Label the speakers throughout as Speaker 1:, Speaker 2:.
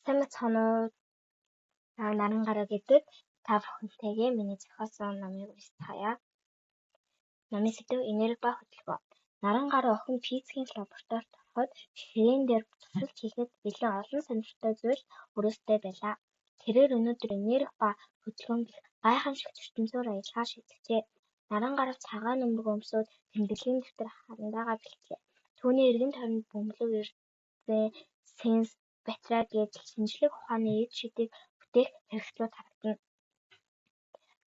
Speaker 1: Сайн мэцхан уу? Наран гараа гэдэг та бүхэнтэйгээ миний зохиосон номыг уншицгаая. Номын сэдэв энерги ба хөдөлгөөн. Наран гараа охин физикийн лабораторид ороход ширээн дээр туршилт хийхэд бэлэн олон сонирхолтой зүйл өрөөстэй байлаа. Тэрээр өнөөдөр энерги ба хөдөлгөөн гэх гайхамшигт ертөнцөөр аялахаар шийджээ. Наран гарав цагаан нөмрөг өмсөөд тэмдэглэлийн дэвтэр харандаага бэлтлээ. Түүний эргэн тойронд бөмбөлөг эрдээ сенс батарей гэж шинжлэх ухааны эд шидийг бүтээх хэрэгслүүд харагдана.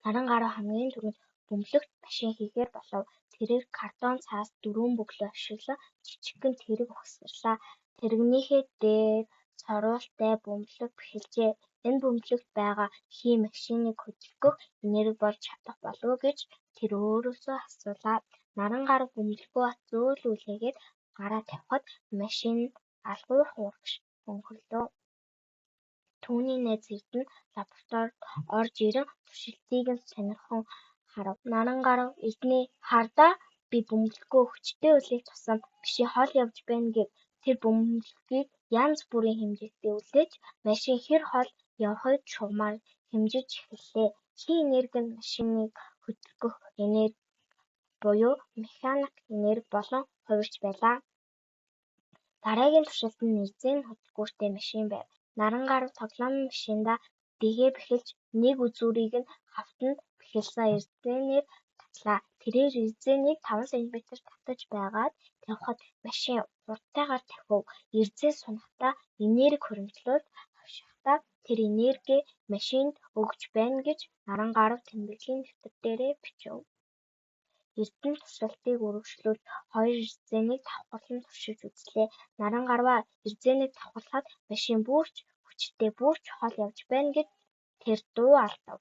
Speaker 1: Наран гараа хамгийн түрүүнд бөмбөлөгт машин хийхээр болов. Тэрээр картон цаас дөрвөн бөглөө ашиглан жижигхэн тэрэг ухсарлаа. Тэрэгнийхээ дээр сорултай бөмбөлөг бэхэлжээ. Энэ бөмбөлөгт байгаа хий машиныг хөдөлгөх энерги болж чадах болов уу гэж тэр өөрөөсөө асуулаа. Наран гараа бөмбөлгөө зөөлүүлээгээд гараа тавихад машин алгуур хуурагш өнхөрлөө. Түүний найз Эрдэнэ лабораторид орж ирэн туршилтыг нь сонирхон харав. Наран гарав Эрдэнэ хардаа би бөмбөлгөө хүчтэй үлээх тусам машин хол явж байна гэв. Тэр бөмбөлгийг янз бүрийн хэмжээтэй үлээж машин хэр хол явахыг шугамаар хэмжиж эхэллээ. Хий энерги нь машиныг хөдөлгөх энерги буюу механик энерги болон хувирч байлаа. Дараагийн туршилт нь нэрзэн хөдөлгүүртэй машин байв. Наран гарав тоглоомын машиндаа дэгээ бэхэлж нэг үзүүрийг нь хавтанд бэхэлсэн эрдэнээр татлаа. Тэрээр эрдэнийг 5 см татаж байгаад тавихад машин хурдтайгаар тавив. Эрдээ сунахдаа энерги хуримтлуулж авшихдаа тэр энерги машинд өгч байна гэж наран гарав тэмдэглэлийн дэвтэр дээрээ бичив. Эрдэнэ туршилтыг үргэлжлүүлж хоёр эрдэнэийг давхарлан туршиж үзлээ. Наран гарваа эрдэнэийг давхарлахад машин бүрч хүчтэй бүрч хол явж байна гэж тэр дуу алдав.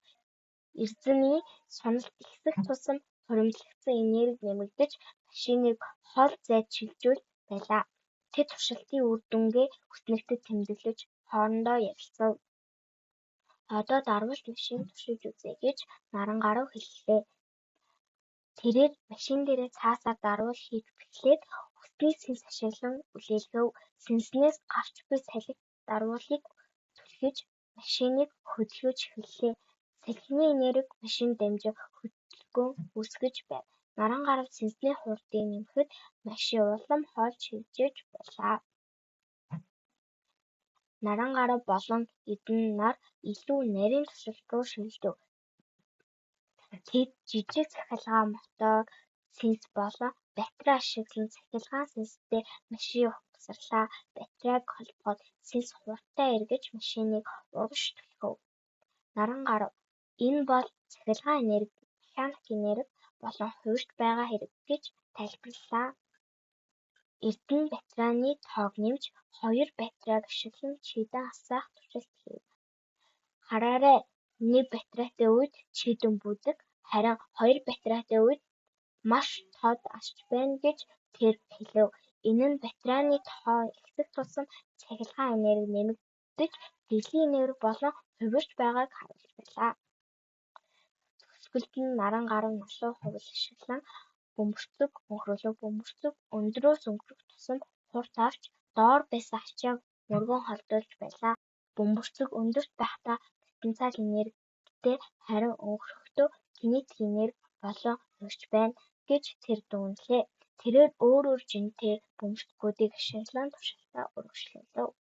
Speaker 1: Эрдэнэний суналт ихсэх тусам хуримтлагдсан энерги нэмэгдэж машиныг хол зайд шилжүүлж байлаа. Тэд туршилтын үр дүнгээ хүснэгтэд тэмдэглэж хоорондоо ярилцав. Одоо дарвуулт машиныг туршиж үзье гэж наран гарав хэллээ. Тэрээр машин дээрээ цаасаар дарвал хийж бэхлээд хүсний сэнс ашиглан үлээлгэв. Сэнснээс гарч буй салхи дарвуулыг түлхэж машиныг хөдөлгөж эхэллээ. Салхины энерги машин дамжин хөдөлгөөн үүсгэж байв. Наран гарав сэнсний хурдыг нэмэхэд машин улам хоол шилжиж байлаа. Наран гарав болон Эрдэнэ нар илүү нарийн туршилт руу шилжив. Тэд жижиг цахилгаан мотор сэнс болон батарей ашиглан цахилгаан сэнстэй машин ухамсарлаа. Батарейг холбоход сэнс хурдтай эргэж машиныг урагш түлхэв. Наран гарав энэ бол цахилгаан энерги, механик энерги болон хувирч байгаа хэрэг гэж тайлбарлалаа. Эрдэнэ батарейны тоог нэмж 2 батарейг ашиглан чийдэн асаах туршилт хийв. Хараарай, нэг батарейтай үед чийдэн бүдэг, харин 2 батарейтай үед маш тод асч байна гэж тэр хэлэв. Энэ нь батарейны тоо ихсэх тусам цахилгаан энерги нэмэгдэж дэлхийн энерги болон хувирч байгааг харуулж байлаа. Төгсгөлд нь наран гарав налуу хувил ашиглан бөмбөрцөг өнхрүүлв. Бөмбөрцөг өндрөөс өнгөрөх тусам хурд авч доор байсан ачааг мөргөн холдуулж байлаа. Бөмбөрцөг өндөрт байхдаа потенциал энергитэй, харин өнгөрөхдөө кинетик энерги болон хувирч байна гэж тэр дүгнэлээ. Тэрээр өөр жинтэй бөмбөрцгүүдийг ашиглан туршилтаа үргэлжлүүлв.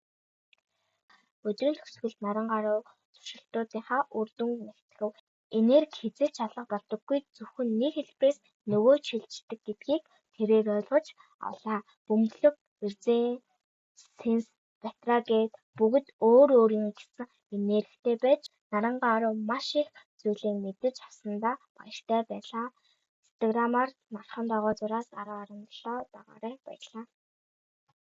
Speaker 1: Өдрийн төгсгөлд наран гарав туршилтуудынхаа үр дүнг нэгтгэв. Энерги хэзээ ч алга болдоггүй, зөвхөн нэг хэлбэрээс нөгөөд шилждэг гэдгийг тэрээр ойлгож авлаа. Бөмбөлөг, эрдээ, сэнс, батарей гээд бүгд өөр өөрийн гэсэн энергитэй байж наран гарав маш их зүйлийг мэдэж авсандаа баяртай байлаа. Инстаграмаар мархан дагуу зураас 1017 дагаарай. Баярлалаа.